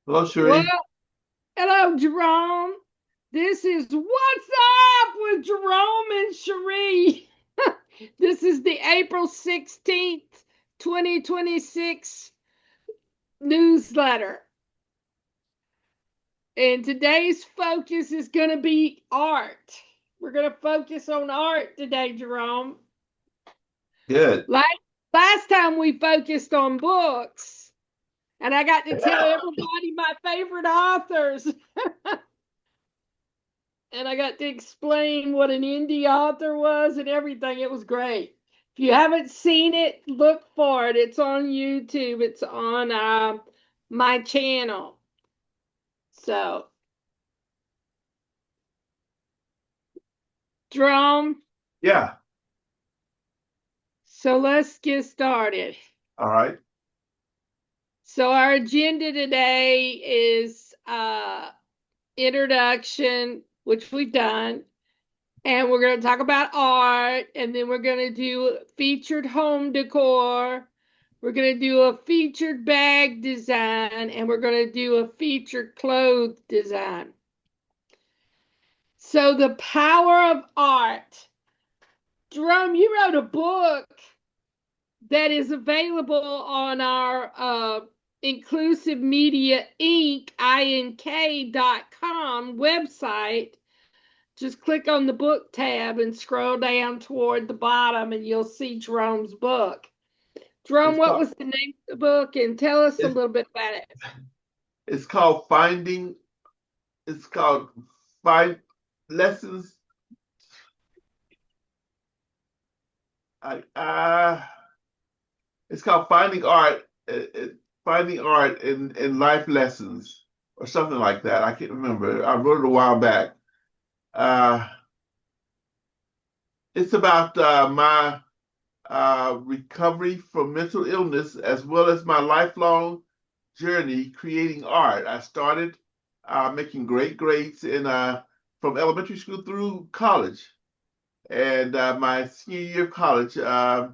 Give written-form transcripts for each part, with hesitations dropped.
Hello, Well, Sheri. hello, Jerome. This is What's Up with Jerome and Cherie. This is the April 16th, 2026 newsletter. And today's focus is going to be art. We're going to focus on art today, Jerome. Good. Last, last time we focused on books, and I got to tell everybody my favorite authors. And I got to explain what an indie author was and everything. It was great. If you haven't seen it, look for it. It's on YouTube. It's on my channel. So, Drum. Yeah. So let's get started. All right. So our agenda today is introduction, which we've done, and we're going to talk about art, and then we're going to do featured home decor. We're going to do a featured bag design, and we're going to do a featured clothes design. So, the power of art. Jerome, you wrote a book that is available on our Inclusive Media Inc. INK.com website. Just click on the book tab and scroll down toward the bottom, and you'll see Jerome's book. Jerome, It's what called was the name of the book? And tell us a it's, little bit about it. it's called Finding. It's called Find Lessons. I it's called Finding Art. Finding Art in Life Lessons or something like that. I can't remember. I wrote it a while back. Uh, it's about my recovery from mental illness as well as my lifelong journey creating art. I started making great grades in from elementary school through college, and my senior year of college, I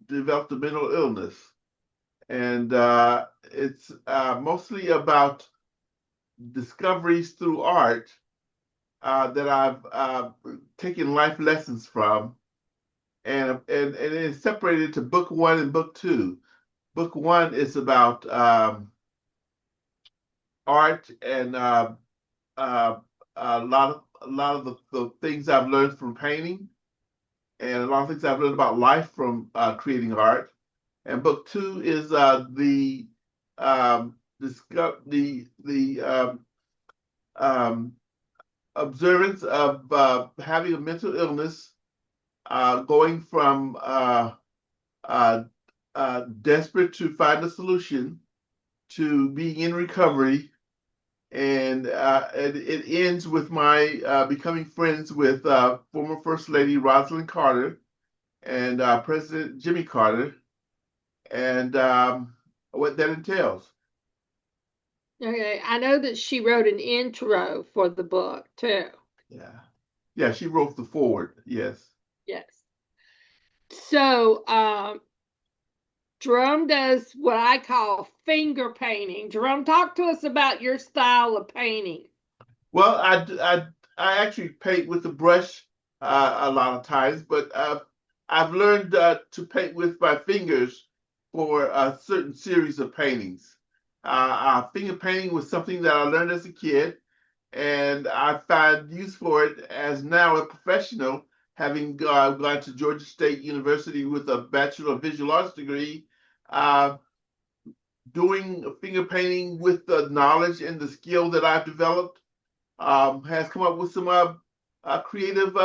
developed a mental illness, and it's mostly about discoveries through art that I've taken life lessons from, and it's separated into book one and book two. Book one is about art and uh, a lot of the things I've learned from painting, and a lot of things I've learned about life from creating art. And book two is the discover the um, observance of having a mental illness, going from uh, desperate to find a solution to being in recovery, and it ends with my becoming friends with former First Lady Rosalind Carter and President Jimmy Carter, and what that entails. Okay, I know that she wrote an intro for the book too. Yeah, yeah, she wrote the forward. Yes. Yes. So, Jerome does what I call finger painting. Jerome, talk to us about your style of painting. Well, I actually paint with the brush a lot of times, but I've learned to paint with my fingers for a certain series of paintings. Finger painting was something that I learned as a kid, and I find use for it as now a professional, having gone to Georgia State University with a Bachelor of Visual Arts degree. Uh, Doing finger painting with the knowledge and the skill that I've developed has come up with some creative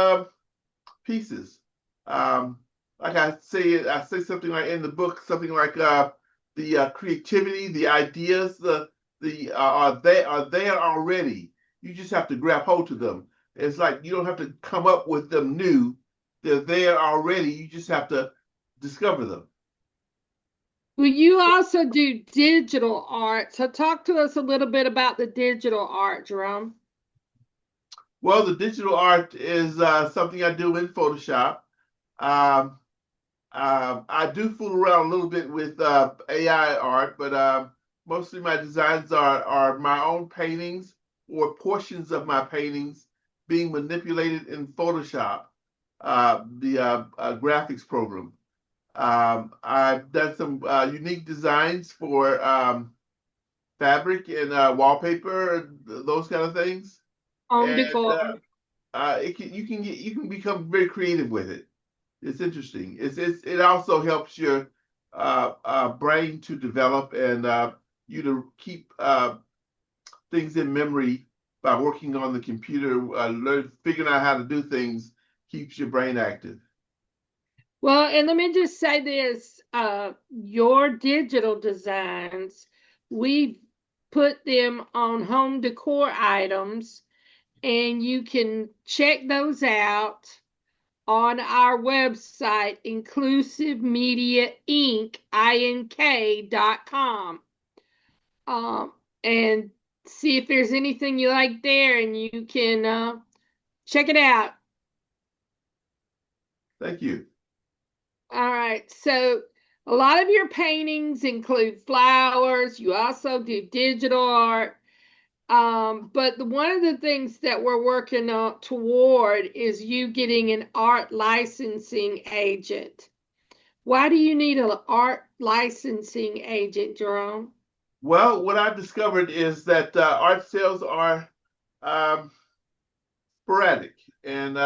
pieces. Um, like I say something like in the book, something like the creativity, the ideas, the are there already. You just have to grab hold of them. It's like you don't have to come up with them new. They're there already. You just have to discover them. Well, you also do digital art. So, talk to us a little bit about the digital art, Jerome. Well, the digital art is something I do in Photoshop. Um, I do fool around a little bit with AI art, but mostly my designs are my own paintings or portions of my paintings being manipulated in Photoshop, the graphics program. I've done some unique designs for fabric and wallpaper, those kind of things, Home and decor. you can become very creative with it. It's interesting. It also helps your brain to develop and you to keep things in memory by working on the computer. Figuring out how to do things keeps your brain active. Well, and let me just say this, your digital designs, we've put them on home decor items, and you can check those out on our website, inclusivemediaink.com, and see if there's anything you like there, and you can check it out. Thank you. All right. So a lot of your paintings include flowers. You also do digital art. But one of the things that we're working on toward is you getting an art licensing agent. Why do you need an art licensing agent, Jerome? Well, what I've discovered is that art sales are um, sporadic, and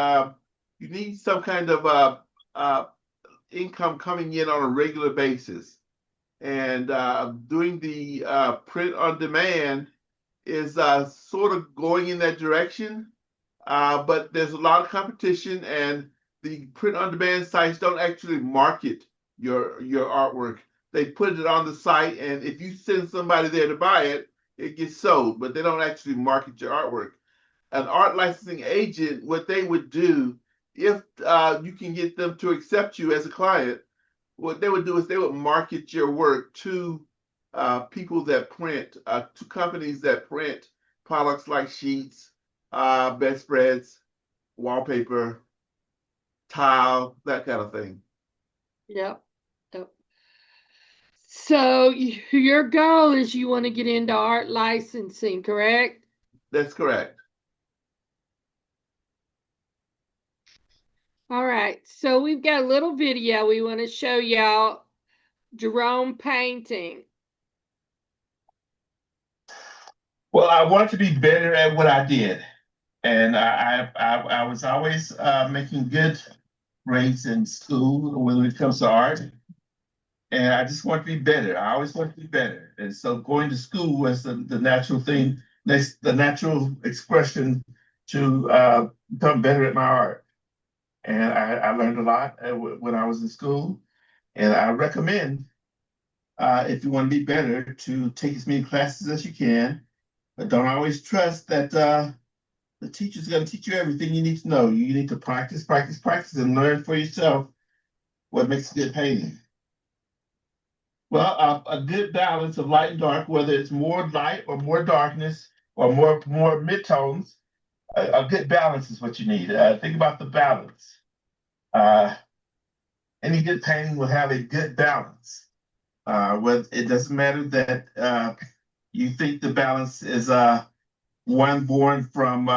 you need some kind of uh, income coming in on a regular basis. And doing the print on demand is sort of going in that direction. But there's a lot of competition, and the print on demand sites don't actually market your artwork. They put it on the site, and if you send somebody there to buy it, it gets sold, but they don't actually market your artwork. An art licensing agent, what they would do, if you can get them to accept you as a client, what they would do is they would market your work to people that print, to companies that print products like sheets, bedspreads, wallpaper, tile, that kind of thing. Yep. Yep. So your goal is you want to get into art licensing, correct? That's correct. All right. So we've got a little video we want to show y'all Jerome painting. Well, I want to be better at what I did, and I was always making good grades in school when it comes to art, and I just want to be better. I always want to be better, and so going to school was the natural thing, the natural expression to become better at my art. And I learned a lot when I was in school, and I recommend if you want to be better to take as many classes as you can, but don't always trust that the teacher's going to teach you everything you need to know. You need to practice, practice, practice, and learn for yourself what makes a good painting. Well, a good balance of light and dark, whether it's more light or more darkness or more midtones, a good balance is what you need. Think about the balance. Uh, any good painting will have a good balance. It doesn't matter that you think the balance is one born from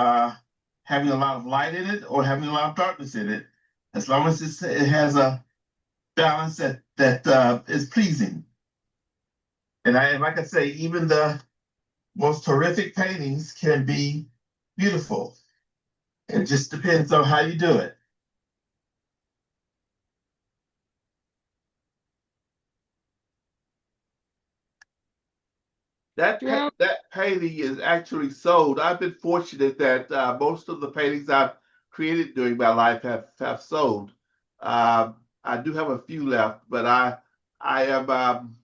having a lot of light in it or having a lot of darkness in it, as long as it has a balance that is pleasing. And like I say, even the most horrific paintings can be beautiful. It just depends on how you do it. Jerome, That painting is actually sold. I've been fortunate that most of the paintings I've created during my life have sold. I do have a few left, but I am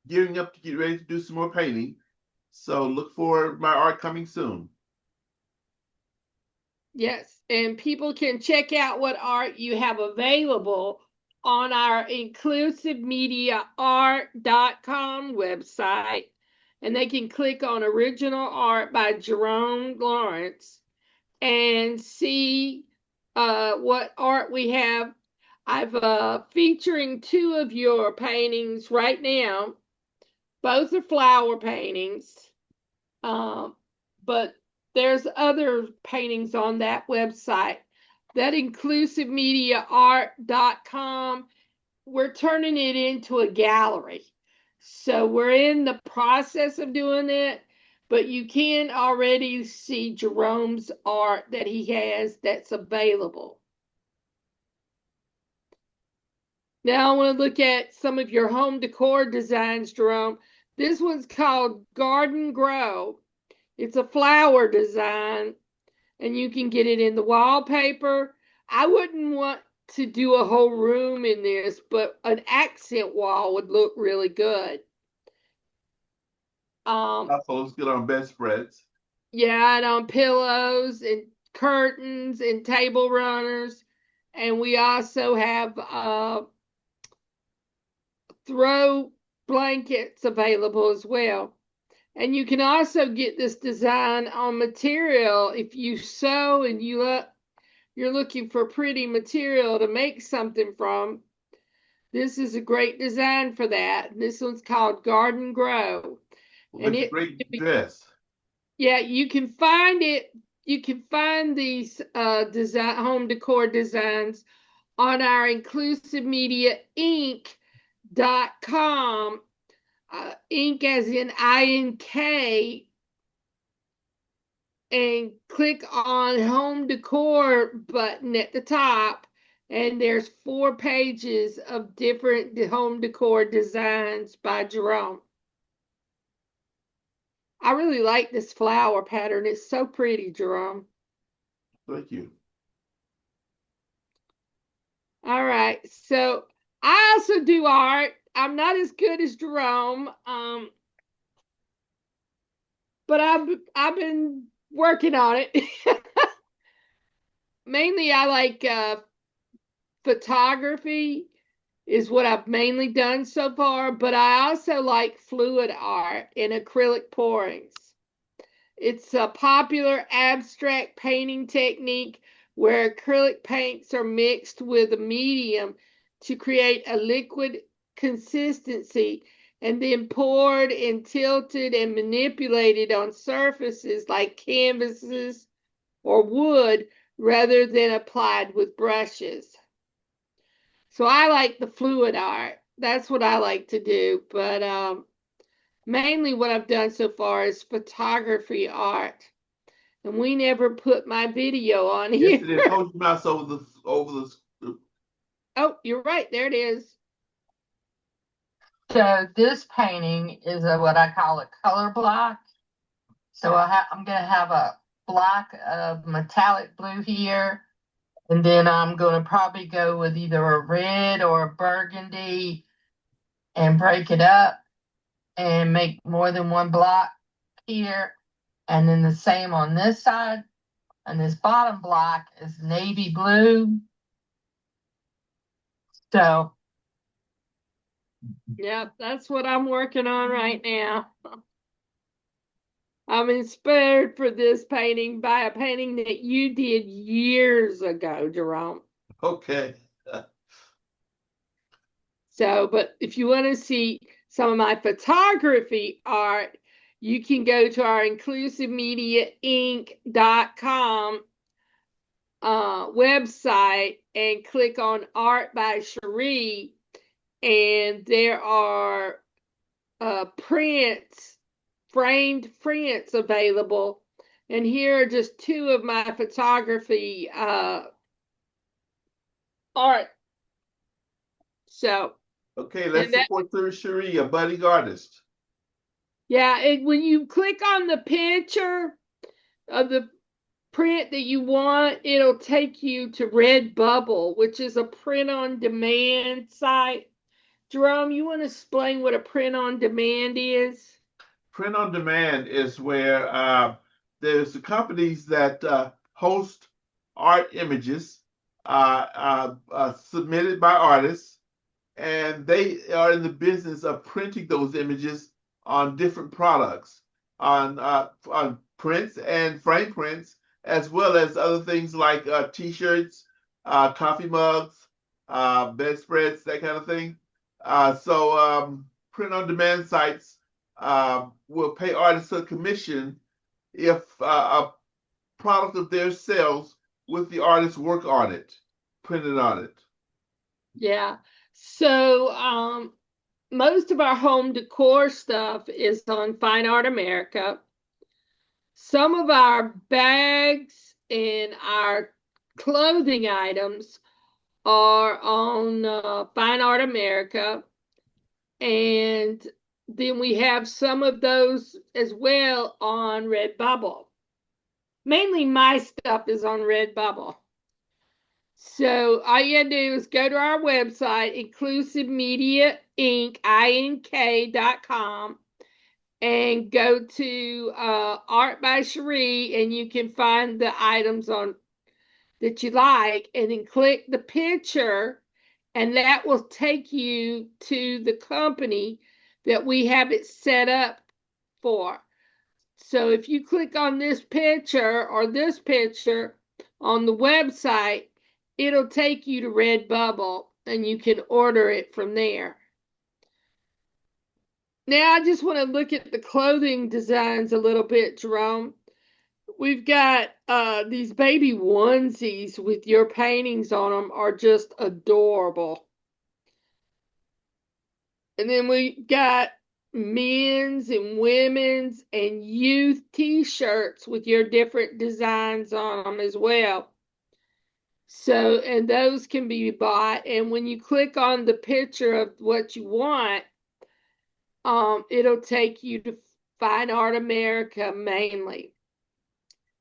gearing up to get ready to do some more painting. So look for my art coming soon. yes, and people can check out what art you have available on our inclusivemediaart.com website, and they can click on original art by Jerome Lawrence and see what art we have. I've featuring two of your paintings right now, Both are flower paintings. But there's other paintings on that website. That inclusivemediaart.com, we're turning it into a gallery. So we're in the process of doing it, but you can already see Jerome's art that he has that's available. Now I want to look at some of your home decor designs, Jerome. This one's called Garden Grow. It's a flower design, and you can get it in the wallpaper. I wouldn't want to do a whole room in this, but an accent wall would look really good. Also, let's get on bedspreads. Yeah, and on pillows and curtains and table runners. And we also have throw blankets available as well. And you can also get this design on material if you sew and you're looking for pretty material to make something from. This is a great design for that. This one's called Garden Grow. We'll And make a great dress. yeah, you can find it. You can find these design home decor designs on our inclusivemediainc.com. Ink as in INK, and click on home decor button at the top, and there's 4 pages of different home decor designs by Jerome. I really like this flower pattern. It's so pretty, Jerome. Thank you. All right, so I also do art. I'm not as good as Jerome, but I've been working on it. Mainly, I like photography is what I've mainly done so far, but I also like fluid art and acrylic pourings. It's a popular abstract painting technique where acrylic paints are mixed with a medium to create a liquid consistency and then poured and tilted and manipulated on surfaces like canvases or wood rather than applied with brushes. So I like the fluid art. That's what I like to do. But mainly what I've done so far is photography art. And we never put my video on Yes, here. it is. Hold your mouse over the. Oh, you're right. There it is. So this painting is what I call a color block. So I'm going to have a block of metallic blue here. And then I'm going to probably go with either a red or a burgundy and break it up and make more than one block here. And then the same on this side. And this bottom block is navy blue. So, Yep, that's what I'm working on right now. I'm inspired for this painting by a painting that you did years ago, Jerome. Okay. So, but if you want to see some of my photography art, you can go to our inclusivemediainc.com website and click on Art by Cheri, and there are prints, framed prints available. And here are just 2 of my photography art. So, Okay, let's support Cheri, a budding artist. yeah, when you click on the picture of the print that you want, it'll take you to Redbubble, which is a print on demand site. Jerome, you want to explain what a print on demand is? Print on demand is where there's the companies that host art images submitted by artists, and they are in the business of printing those images on different products, on prints and frame prints, as well as other things like T-shirts, coffee mugs, bedspreads, that kind of thing. So print on demand sites will pay artists a commission if a product of theirs sells with the artist's work on it, printed on it. Yeah. So most of our home decor stuff is on Fine Art America. Some of our bags and our clothing items are on Fine Art America. And then we have some of those as well on Redbubble. Mainly my stuff is on Redbubble. So all you gotta do is go to our website, Inclusive Media Inc. INK.com, and go to Art by Cheri, and you can find the items on that you like, and then click the picture, and that will take you to the company that we have it set up for. So if you click on this picture or this picture on the website, it'll take you to Redbubble and you can order it from there. Now I just want to look at the clothing designs a little bit, Jerome. We've got these baby onesies with your paintings on them are just adorable. And then we got men's and women's and youth t-shirts with your different designs on them as well. So, and those can be bought. And when you click on the picture of what you want, it'll take you to Fine Art America mainly.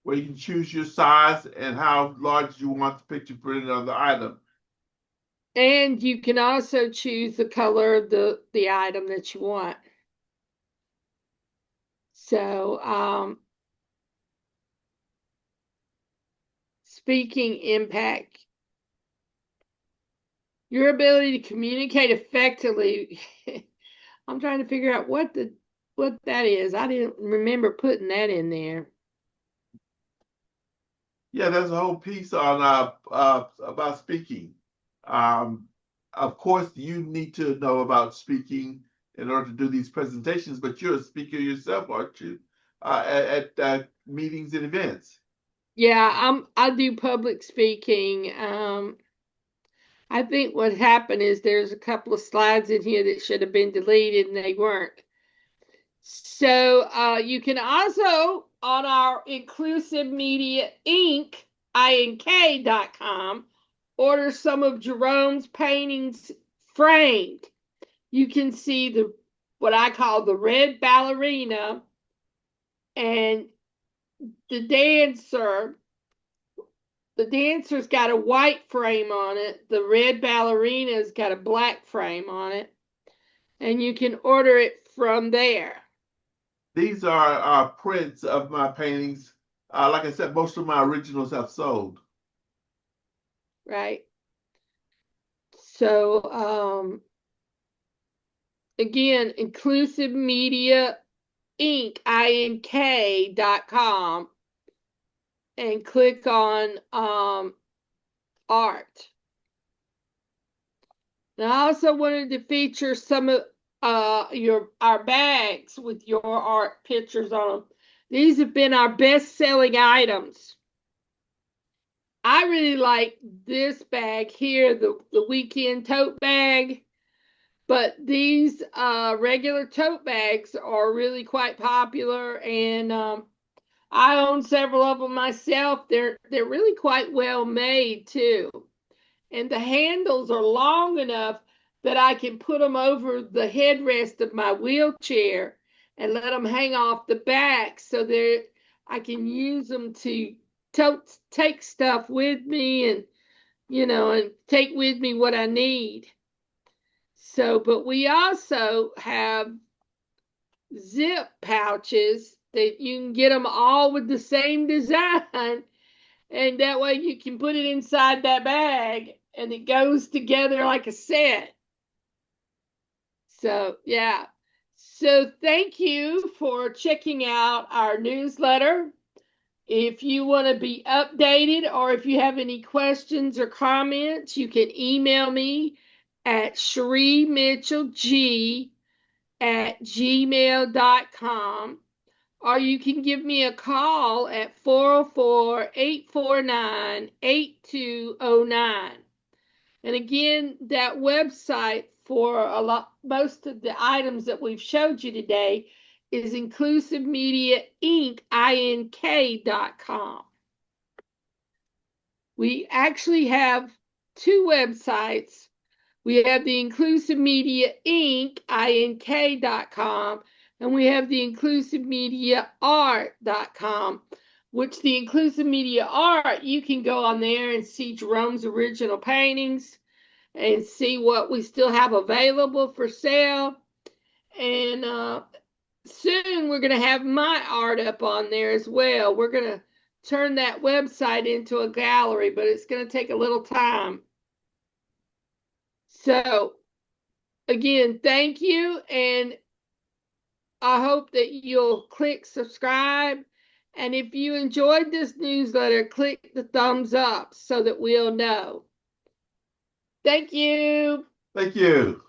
Where you can choose your size and how large you want the picture printed on the item. And you can also choose the color of the item that you want. So, speaking impact, your ability to communicate effectively. I'm trying to figure out what that is. I didn't remember putting that in there. Yeah, there's a whole piece on about speaking. Of course, you need to know about speaking in order to do these presentations, but you're a speaker yourself, aren't you? At meetings and events. Yeah, I do public speaking. I think what happened is there's a couple of slides in here that should have been deleted and they weren't. So you can also on our Inclusive Media Inc. INK.com order some of Jerome's paintings framed. You can see the what I call the red ballerina and the dancer. The dancer's got a white frame on it. The red ballerina's got a black frame on it. And you can order it from there. These are prints of my paintings. Like I said, most of my originals have sold. Right. So, again, Inclusive Media Inc. INK.com and click on art. And I also wanted to feature some of our bags with your art pictures on them. These have been our best-selling items. I really like this bag here, the weekend tote bag. But these regular tote bags are really quite popular, and I own several of them myself. They're really quite well made too, and the handles are long enough that I can put them over the headrest of my wheelchair and let them hang off the back, so I can use them to take stuff with me, and and take with me what I need. So, but we also have zip pouches that you can get them all with the same design, and that way you can put it inside that bag and it goes together like a set. So, yeah. So, thank you for checking out our newsletter. If you want to be updated or if you have any questions or comments, you can email me at Cheri Mitchell G gmail.com, or you can give me a call at 404-849-8209. And again, that website for most of the items that we've showed you today is inclusivemediainc.com. We actually have two websites. We have the Inclusive Media Inc.com, and we have the Inclusive Media Art.com, which the Inclusive Media Art, you can go on there and see Jerome's original paintings and see what we still have available for sale. And soon we're going to have my art up on there as well. We're going to turn that website into a gallery, but it's going to take a little time. So again, thank you, and I hope that you'll click subscribe. And if you enjoyed this newsletter, click the thumbs up so that we'll know. Thank you. Thank you.